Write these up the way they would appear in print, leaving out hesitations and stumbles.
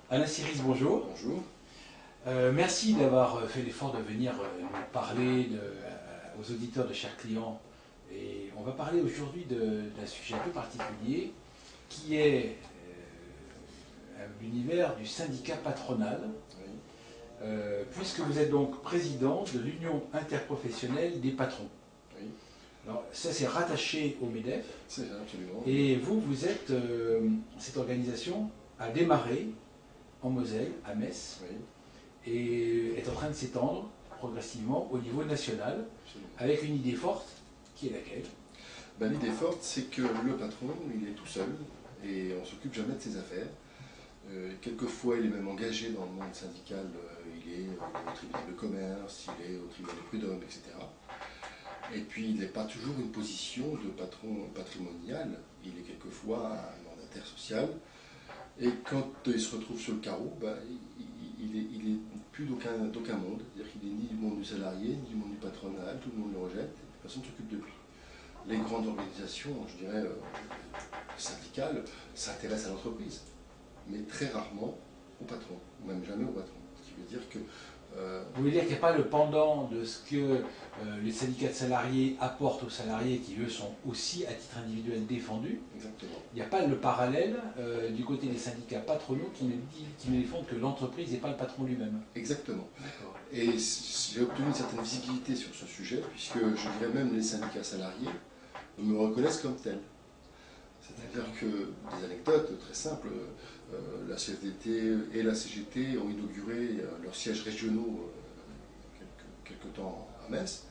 Alain Siris, bonjour. Bonjour. Merci d'avoir fait l'effort de venir nous parler aux auditeurs de chers clients. Et on va parler aujourd'hui d'un sujet un peu particulier qui est l'univers du syndicat patronal, Oui. puisque vous êtes donc président de l'Union interprofessionnelle des patrons. Oui. Alors ça c'est rattaché au MEDEF. C'est ça, absolument. Et vous êtes, cette organisation a démarré en Moselle, à Metz, Oui, et est en train de s'étendre progressivement au niveau national, absolument. avec une idée forte, qui est laquelle? L'idée forte, c'est que le patron, il est tout seul et on ne s'occupe jamais de ses affaires. Quelquefois, il est même engagé dans le monde syndical, il est au tribunal de commerce, il est au tribunal de prud'homme, etc. Et puis, il n'est pas toujours une position de patron patrimonial, il est quelquefois un mandataire social. Et quand il se retrouve sur le carreau, il est plus d'aucun monde. C'est-à-dire qu'il n'est ni du monde du salarié, ni du monde du patronal, tout le monde le rejette, et personne ne s'occupe de lui. Les grandes organisations, je dirais, syndicales, s'intéressent à l'entreprise, mais très rarement au patron, ou même jamais au patron. Ce qui veut dire que... Vous voulez dire qu'il n'y a pas le pendant de ce que les syndicats de salariés apportent aux salariés qui, eux, sont aussi à titre individuel défendus. Exactement. Il n'y a pas le parallèle du côté des syndicats patronaux qui ne défendent que l'entreprise et pas le patron lui-même. Exactement. Et j'ai obtenu une certaine visibilité sur ce sujet, puisque je dirais même les syndicats salariés me reconnaissent comme tel. C'est-à-dire que, des anecdotes très simples, la CFDT et la CGT ont inauguré leurs sièges régionaux quelque temps à Metz.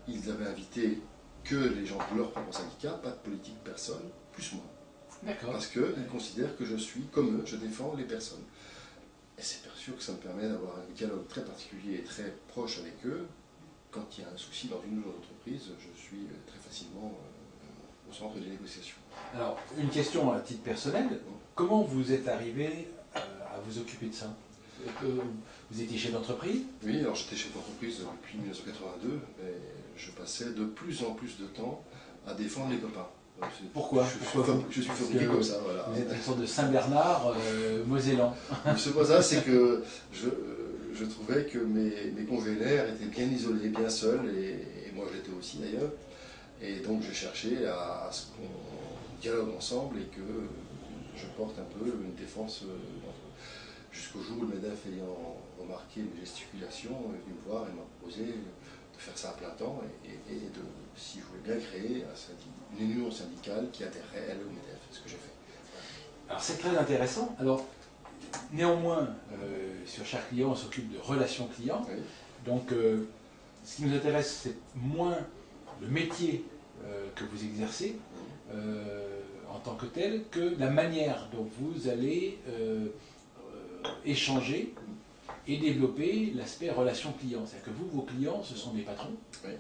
Ils avaient invité que les gens de leur propre syndicat, pas de politique personne, plus moi. D'accord. Parce qu'ils considèrent que je suis comme eux, je défends les personnes. Et c'est bien sûr que ça me permet d'avoir un dialogue très particulier et très proche avec eux. Quand il y a un souci dans une ou l'autre entreprise, je suis très facilement au centre des négociations. Alors, une question à titre personnel. Comment vous êtes arrivé à vous occuper de ça? Vous étiez chef d'entreprise? Oui, alors j'étais chef d'entreprise depuis 1982, mais je passais de plus en plus de temps à défendre les copains. Pourquoi? Je suis fabriqué comme ça, voilà. Vous êtes une sorte de Saint-Bernard mosellan. C'est pas ça, c'est que je trouvais que mes congénères étaient bien isolés, bien seuls, et moi je l'étais aussi d'ailleurs. Et donc j'ai cherché à ce qu'on dialogue ensemble et que je porte un peu une défense jusqu'au jour où le MEDEF ayant remarqué mes gesticulations est venu me voir et m'a proposé de faire ça à plein temps et de, si je voulais bien créer une union syndicale qui adhérerait elle au MEDEF, c'est ce que j'ai fait. Alors c'est très intéressant. Alors néanmoins, sur chaque client, on s'occupe de relations clients. Oui. Donc ce qui nous intéresse, c'est moins le métier que vous exercez en tant que tel, que la manière dont vous allez échanger et développer l'aspect relation client. C'est-à-dire que vous, vos clients, ce sont des patrons. Oui.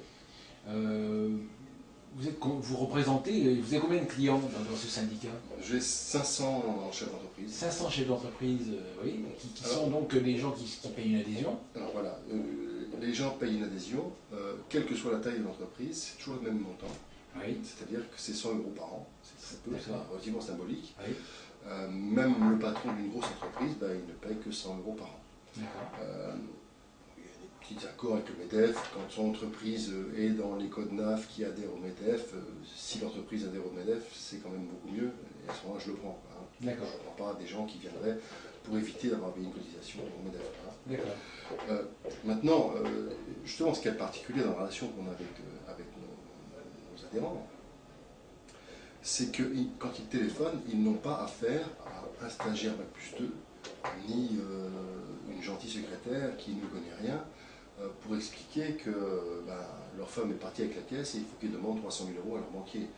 Vous représentez, vous avez combien de clients dans ce syndicat? J'ai 500 chefs d'entreprise. 500 chefs d'entreprise, oui, qui sont donc des gens qui payent une adhésion. Alors voilà, les gens payent une adhésion, quelle que soit la taille de l'entreprise, c'est toujours le même montant. Oui. C'est-à-dire que c'est 100 € par an, c'est très peu, c'est relativement symbolique. Oui. Même le patron d'une grosse entreprise, il ne paye que 100 € par an. Il y a des petits accords avec le MEDEF, quand son entreprise est dans les codes NAF qui adhèrent au MEDEF, si l'entreprise adhère au MEDEF, c'est quand même beaucoup mieux, et à ce moment-là je le prends. D'accord. Je ne prends pas des gens qui viendraient pour éviter d'avoir payé une cotisation au MEDEF. D'accord. Maintenant, justement, ce qui est particulier dans la relation qu'on a avec nos adhérents, c'est que quand ils téléphonent, ils n'ont pas affaire à un stagiaire Bac+2, ni une gentille secrétaire qui ne connaît rien, pour expliquer que leur femme est partie avec la caisse et il faut qu'ils demandent 300 000 € à leur banquier.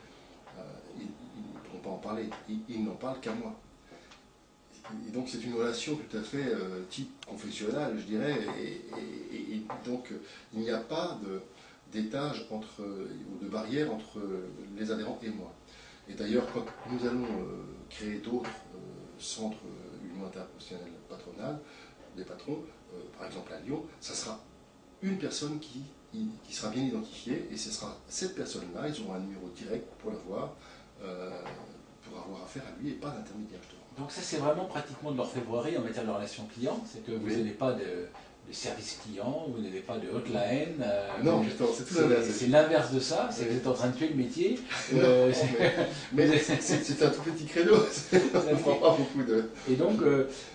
Ils ne pourront pas en parler, ils n'en parlent qu'à moi. Et donc c'est une relation tout à fait type confessionnal, je dirais, et donc il n'y a pas d'étage ou de barrière entre les adhérents et moi. Et d'ailleurs, quand nous allons créer d'autres centres union interprofessionnelle patronale, des patrons, par exemple à Lyon, ça sera une personne qui sera bien identifiée, et ce sera cette personne-là, ils auront un numéro direct pour l'avoir, pour avoir affaire à lui et pas d'intermédiaire, justement. Donc ça, c'est vraiment pratiquement de l'orfèvrerie en matière de relations clients, c'est que vous Oui. n'avez pas de service client, vous n'avez pas de hotline. Non, justement, c'est tout l'inverse. C'est l'inverse de ça, c'est que Oui. vous êtes en train de tuer le métier. Non, mais c'est un tout petit créneau, on prend pas beaucoup de... Et donc,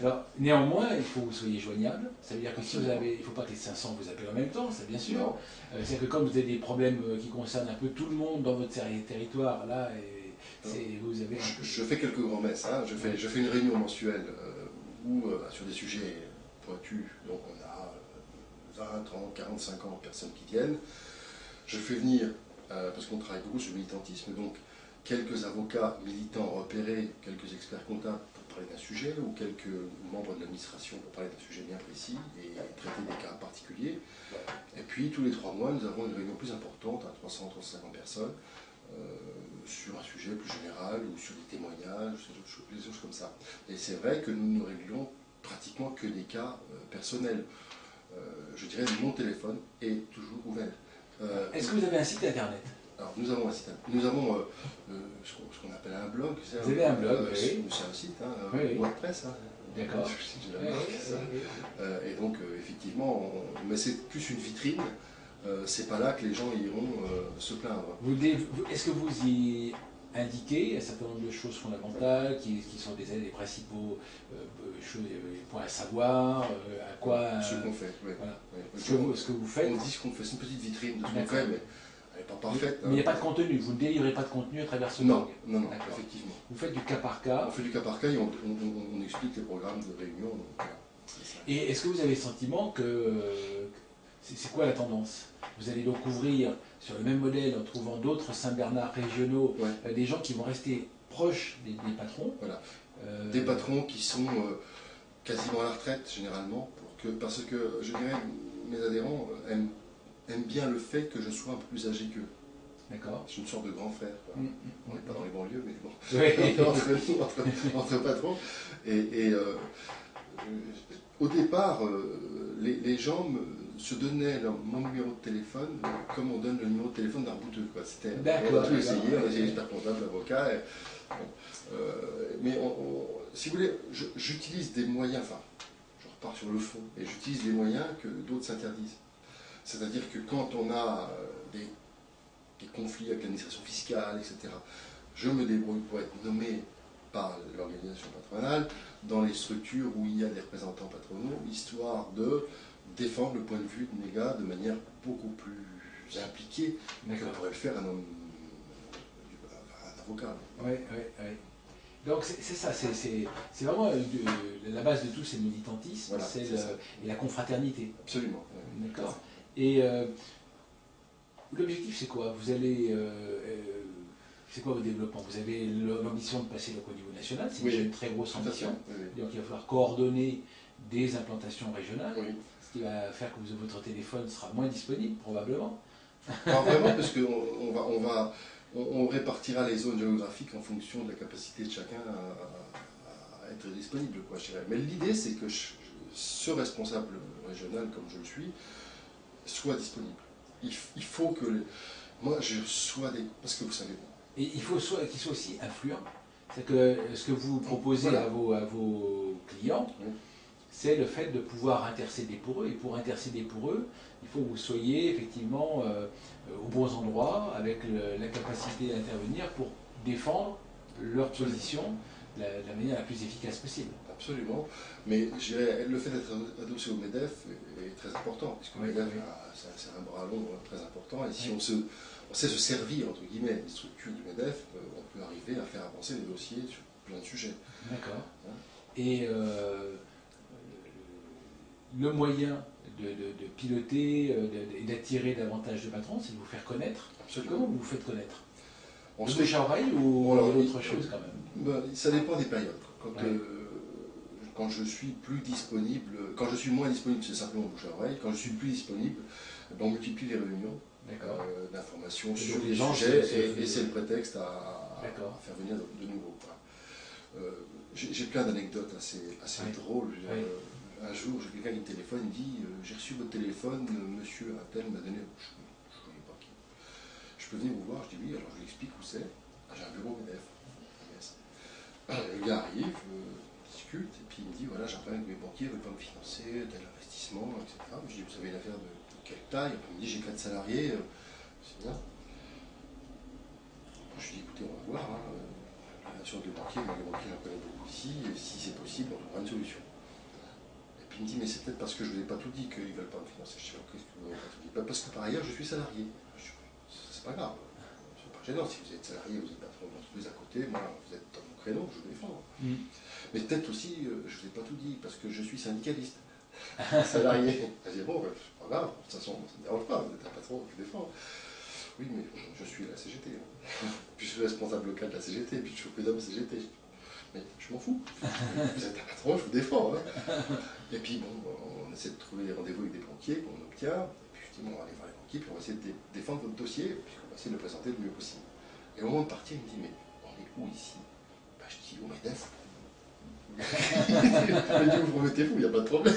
alors, néanmoins, il faut que vous soyez joignable. Ça veut dire que si vous avez, il ne faut pas que les 500 vous appellent en même temps, c'est bien sûr. Non. C'est-à-dire que comme vous avez des problèmes qui concernent un peu tout le monde dans votre territoire, là, vous avez... Je fais quelques grands-messes, hein. Je fais une réunion mensuelle où, sur des sujets pointus, donc on a 20, 30, 40, 50 personnes qui viennent. Je fais venir, parce qu'on travaille beaucoup sur le militantisme, donc quelques avocats militants repérés, quelques experts comptables pour parler d'un sujet, ou quelques membres de l'administration pour parler d'un sujet bien précis et traiter des cas particuliers. Et puis tous les 3 mois, nous avons une réunion plus importante, à 300, 350 personnes, sur un sujet plus général, ou sur des témoignages, des choses comme ça. Et c'est vrai que nous ne réglons pratiquement que des cas personnels. Je dirais mon téléphone est toujours ouvert. Est-ce que vous avez un site internet? Alors nous avons un site, nous avons ce qu'on appelle un blog. Vous avez un blog, oui. C'est un site, hein, Oui. WordPress. Hein. D'accord. J'ai la marque, ça. Et donc effectivement, mais c'est plus une vitrine. C'est pas là que les gens iront se plaindre. Est-ce que vous y indiquez un certain nombre de choses fondamentales qui sont des principaux points à savoir, à quoi... Ce qu'on fait, oui. Voilà. Oui. Ce que vous faites. On dit ce qu'on fait, c'est une petite vitrine de ce qu'on fait, mais elle n'est pas parfaite. Mais il n'y a pas de contenu, vous ne délivrez pas de contenu à travers ce Non, blog. non, effectivement. Vous faites du cas par cas. On fait du cas par cas et on explique les programmes de réunion. Donc, voilà. Et est-ce que vous avez le sentiment que... C'est quoi la tendance? Vous allez donc ouvrir sur le même modèle en trouvant d'autres Saint-Bernard régionaux, des gens qui vont rester proches des patrons. Voilà. Des patrons qui sont quasiment à la retraite généralement, parce que je dirais mes adhérents aiment bien le fait que je sois un peu plus âgé qu'eux. D'accord. Je suis une sorte de grand frère. On n'est pas dans les banlieues, mais bon. Oui. entre patrons. Au départ, les gens se donnaient mon numéro de téléphone comme on donne le numéro de téléphone d'un bouteux. On a tout essayé, on a essayé l'expert comptable, l'avocat. Mais si vous voulez, j'utilise des moyens, enfin, je repars sur le fond, et j'utilise des moyens que d'autres s'interdisent. C'est-à-dire que quand on a des conflits avec l'administration fiscale, etc., je me débrouille pour être nommé par l'organisation patronale dans les structures où il y a des représentants patronaux, histoire de défendre le point de vue de mes gars de manière beaucoup plus impliquée que pourrait le faire un avocat. Oui. Donc c'est ça, c'est vraiment la base de tout, c'est le militantisme, voilà, et la confraternité. Absolument. D'accord. Et l'objectif c'est quoi? Vous allez... c'est quoi votre développement? Vous avez l'ambition de passer au niveau national, c'est déjà une très grosse ambition. Donc il va falloir coordonner des implantations régionales, ce qui va faire que votre téléphone sera moins disponible probablement. Pas vraiment, parce qu'on répartira les zones géographiques en fonction de la capacité de chacun à être disponible, quoi, je dirais. Mais l'idée, c'est que ce responsable régional, comme je le suis, soit disponible. Il faut que... moi, je sois des... Parce que vous savez... Et il faut qu'il soit aussi influent. C'est que ce que vous proposez à vos clients, c'est le fait de pouvoir intercéder pour eux. Et pour intercéder pour eux, il faut que vous soyez effectivement aux bons endroits, avec la capacité d'intervenir pour défendre leur position de la manière la plus efficace possible. Absolument. Mais je dirais, le fait d'être adossé au MEDEF est très important, puisque le MEDEF, c'est un bras long très important. Et si on sait se servir, entre guillemets, des structures du MEDEF, on peut arriver à faire avancer les dossiers sur plein de sujets. D'accord. Et le moyen de piloter et d'attirer davantage de patrons, c'est de vous faire connaître. Absolument. Comment vous vous faites connaître? On se bouche à oreille ou autre chose quand même? Ça dépend des périodes. Quand je suis plus disponible, quand je suis moins disponible, c'est simplement bouche à oreille. Quand je suis plus disponible, on multiplie les réunions d'informations sur les sujets et c'est le prétexte à faire venir de nouveau. J'ai plein d'anecdotes assez drôles. Un jour, j'ai quelqu'un qui me téléphone, il me dit j'ai reçu votre téléphone, monsieur Attel m'a donné. Je ne connais pas qui. Je peux venir vous voir? Je dis oui, alors je lui explique où c'est. J'ai un bureau MEDEF. Le gars arrive, discute, et puis il me dit voilà, j'ai un problème avec mes banquiers, ils ne veulent pas me financer, tel investissement, etc. Je dis vous avez une affaire de quelle taille? Il me dit j'ai 4 salariés, c'est bien. Je lui dis écoutez, on va voir, hein, la relation avec les banquiers j'en connais beaucoup ici, et si c'est possible, on trouvera une solution. Et puis il me dit mais c'est peut-être parce que je ne vous ai pas tout dit qu'ils ne veulent pas me financer. Je dis qu'est-ce que vous n'avez pas tout dit? Parce que par ailleurs je suis salarié. Je dis c'est pas grave. C'est pas gênant, si vous êtes salarié, vous êtes patron d'entreprise à côté, moi, vous êtes dans mon créneau, je vous défends. Mais peut-être aussi, je ne vous ai pas tout dit, parce que je suis syndicaliste, salarié. Je dis, bon, c'est pas grave, de toute façon, ça ne me dérange pas, vous êtes un patron, je vous défends. Oui, mais je suis à la CGT. Puis je suis responsable local de la CGT, puis je suis président de la CGT. Mais je m'en fous. Vous êtes un patron, je vous défends. Hein. Et puis bon, on essaie de trouver des rendez-vous avec des banquiers qu'on obtient. Et puis je dis, bon, on va aller voir les banquiers, puis on va essayer de défendre votre dossier, puis on va essayer de le présenter le mieux possible. Et au moment de partir, il me dit, mais on est où ici? Ben, je dis, au MEDEF. Il me dit, vous remettez-vous, il n'y a pas de problème.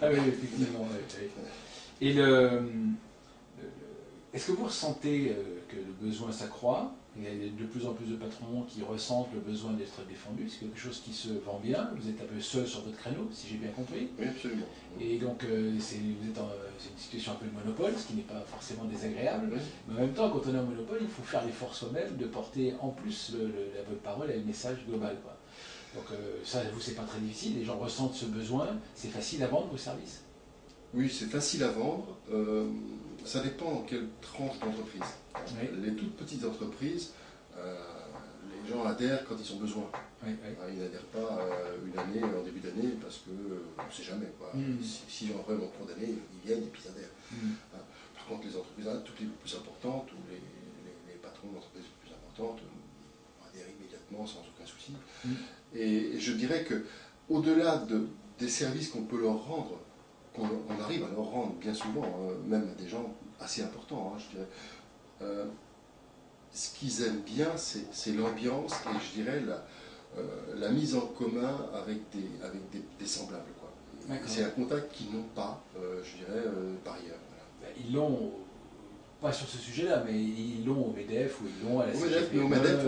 Ah oui, effectivement. Oui. Et est-ce que vous ressentez que le besoin s'accroît? Il y a de plus en plus de patrons qui ressentent le besoin d'être défendus. C'est quelque chose qui se vend bien. Vous êtes un peu seul sur votre créneau, si j'ai bien compris. Oui, absolument. Et donc, c'est une situation un peu de monopole, ce qui n'est pas forcément désagréable. Oui. Mais en même temps, quand on est en monopole, il faut faire l'effort soi-même de porter en plus votre parole à un message global, quoi. Donc ça, vous, c'est pas très difficile. Les gens ressentent ce besoin. C'est facile à vendre vos services? Oui, c'est facile à vendre. Ça dépend en quelle tranche d'entreprise. Oui. Les toutes petites entreprises, les gens adhèrent quand ils ont besoin. Oui. Ils n'adhèrent pas une année, en début d'année, parce qu'on ne sait jamais. Si ont vraiment cours d'année, ils viennent et puis ils adhèrent. Par contre, les entreprises, toutes les plus importantes, ou les patrons d'entreprises les plus importantes, adhèrent immédiatement sans aucun souci. Et je dirais que au-delà des services qu'on peut leur rendre, on arrive à leur rendre bien souvent, même à des gens assez importants, je dirais. Ce qu'ils aiment bien, c'est l'ambiance et je dirais la mise en commun avec des semblables. C'est un contact qu'ils n'ont pas, je dirais, par ailleurs. Voilà. Ils l'ont, pas sur ce sujet-là, mais ils l'ont au MEDEF ou ils l'ont à la CGT. Au MEDEF, mais au MEDEF,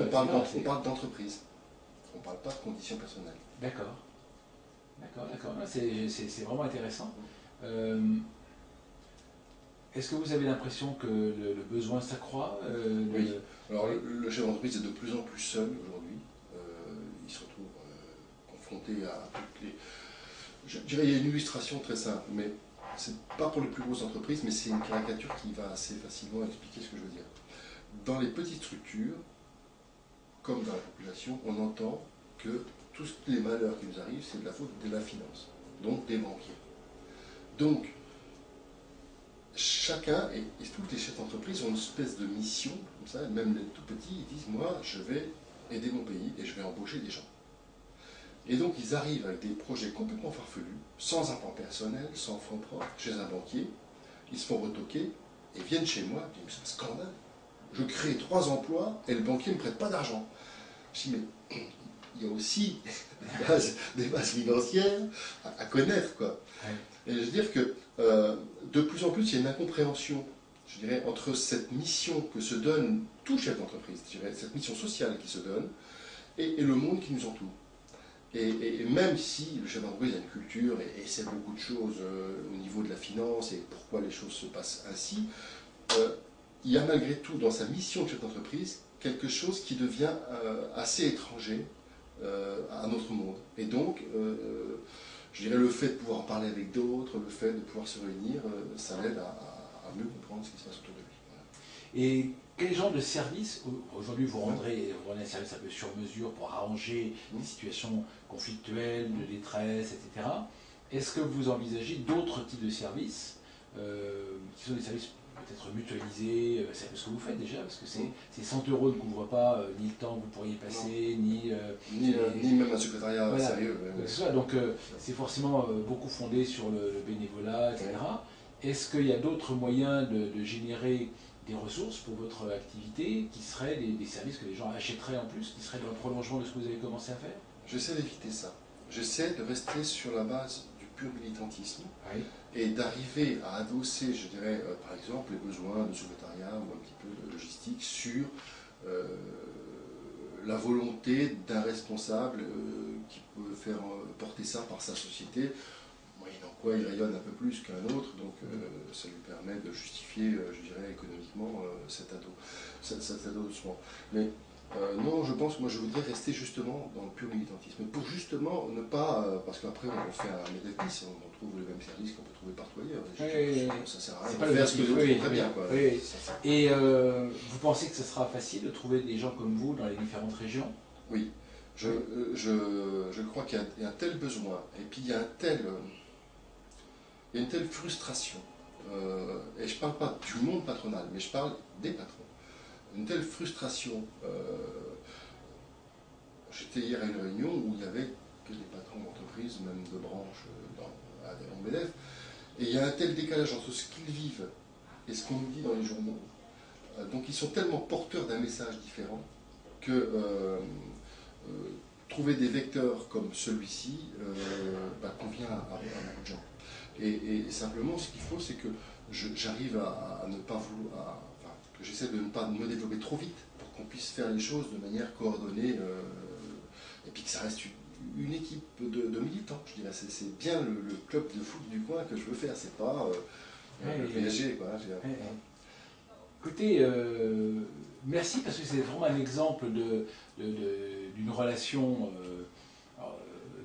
on parle d'entreprise. On ne parle pas de conditions personnelles. D'accord. C'est vraiment intéressant. Est-ce que vous avez l'impression que le besoin s'accroît? Oui. Alors le chef d'entreprise est de plus en plus seul aujourd'hui. Il se retrouve confronté à toutes les... Je dirais qu'il y a une illustration très simple, mais c'est pas pour les plus grosses entreprises, mais c'est une caricature qui va assez facilement expliquer ce que je veux dire. Dans les petites structures, comme dans la population, on entend que tous les malheurs qui nous arrivent, c'est de la faute de la finance, donc des banquiers. Donc, chacun, et tous les chefs d'entreprise ont une espèce de mission, comme ça, même les tout petits, ils disent, moi, je vais aider mon pays et je vais embaucher des gens. Et donc, ils arrivent avec des projets complètement farfelus, sans un plan personnel, sans fonds propres, chez un banquier, ils se font retoquer et viennent chez moi, ils disent, c'est un scandale. Je crée 3 emplois et le banquier ne me prête pas d'argent. Je dis, mais il y a aussi des bases financières à connaître, quoi. Et je veux dire que de plus en plus, il y a une incompréhension, je dirais, entre cette mission que se donne tout chef d'entreprise, je dirais, cette mission sociale qui se donne, et le monde qui nous entoure. Et même si le chef d'entreprise a une culture et sait beaucoup de choses au niveau de la finance et pourquoi les choses se passent ainsi, il y a malgré tout dans sa mission de chef d'entreprise quelque chose qui devient assez étranger à notre monde. Et donc, je dirais le fait de pouvoir en parler avec d'autres, le fait de pouvoir se réunir, ça l'aide à mieux comprendre ce qui se passe autour de lui. Voilà. Et quel genre de service, aujourd'hui vous rendrez un service un peu sur mesure pour arranger des situations conflictuelles, de détresse, etc. Est-ce que vous envisagez d'autres types de services, qui sont des services peut-être mutualisés, c'est un peu ce que vous faites déjà, parce que ces 100 € ne couvrent pas ni le temps que vous pourriez passer, ni même un secrétariat sérieux. Donc c'est forcément beaucoup fondé sur le bénévolat, etc. Est-ce qu'il y a d'autres moyens de générer des ressources pour votre activité qui seraient des services que les gens achèteraient en plus, qui seraient dans le prolongement de ce que vous avez commencé à faire? J'essaie d'éviter ça. J'essaie de rester sur la base du pur militantisme et d'arriver à adosser, je dirais, par exemple, les besoins de secrétariat ou un petit peu de logistique sur la volonté d'un responsable qui peut faire porter ça par sa société, moyennant quoi il rayonne un peu plus qu'un autre, donc ça lui permet de justifier, je dirais, économiquement cet adossement. Mais non, je pense que moi je voudrais rester justement dans le pur militantisme, pour justement ne pas, parce qu'après on fait un MEDEF, on trouve le même service qu'on peut trouver partout ailleurs. Ça sert à rien de faire ce que les autres font très bien. Quoi. Et vous pensez que ce sera facile de trouver des gens comme vous dans les différentes régions? Oui, je crois qu'il y a un tel besoin, et puis il y a une telle frustration, et je ne parle pas du monde patronal, mais je parle des patrons. Une telle frustration. J'étais hier à une réunion où il n'y avait que des patrons d'entreprise, même de branches en MEDEF, et il y a un tel décalage entre ce qu'ils vivent et ce qu'on nous dit dans les journaux. Donc ils sont tellement porteurs d'un message différent que trouver des vecteurs comme celui-ci convient à beaucoup de gens. Et simplement, ce qu'il faut, c'est que j'arrive à ne pas vouloir, que j'essaie de ne pas me développer trop vite pour qu'on puisse faire les choses de manière coordonnée et puis que ça reste une équipe de militants, je dirais. C'est bien le club de foot du coin que je veux faire, c'est pas le PSG, quoi. Écoutez, merci parce que c'est vraiment un exemple d'une relation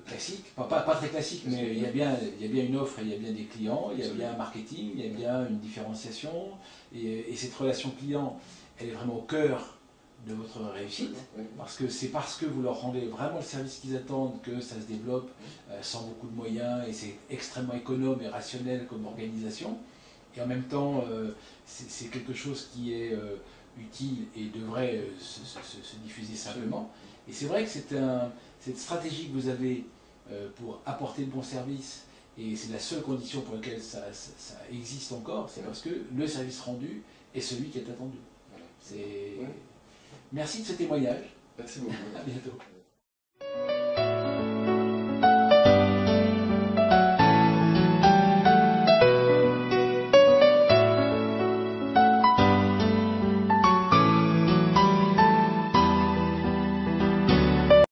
classique, pas très classique, mais il y a bien une offre et il y a bien des clients, il y a bien un marketing, il y a bien une différenciation, et cette relation client, elle est vraiment au cœur de votre réussite, parce que c'est parce que vous leur rendez vraiment le service qu'ils attendent que ça se développe sans beaucoup de moyens, et c'est extrêmement économe et rationnel comme organisation, et en même temps, c'est quelque chose qui est utile et devrait se diffuser simplement. Et c'est vrai que cette stratégie que vous avez pour apporter de bons services, et c'est la seule condition pour laquelle ça existe encore, c'est parce que le service rendu est celui qui est attendu. Merci de ce témoignage. Merci beaucoup. À bientôt.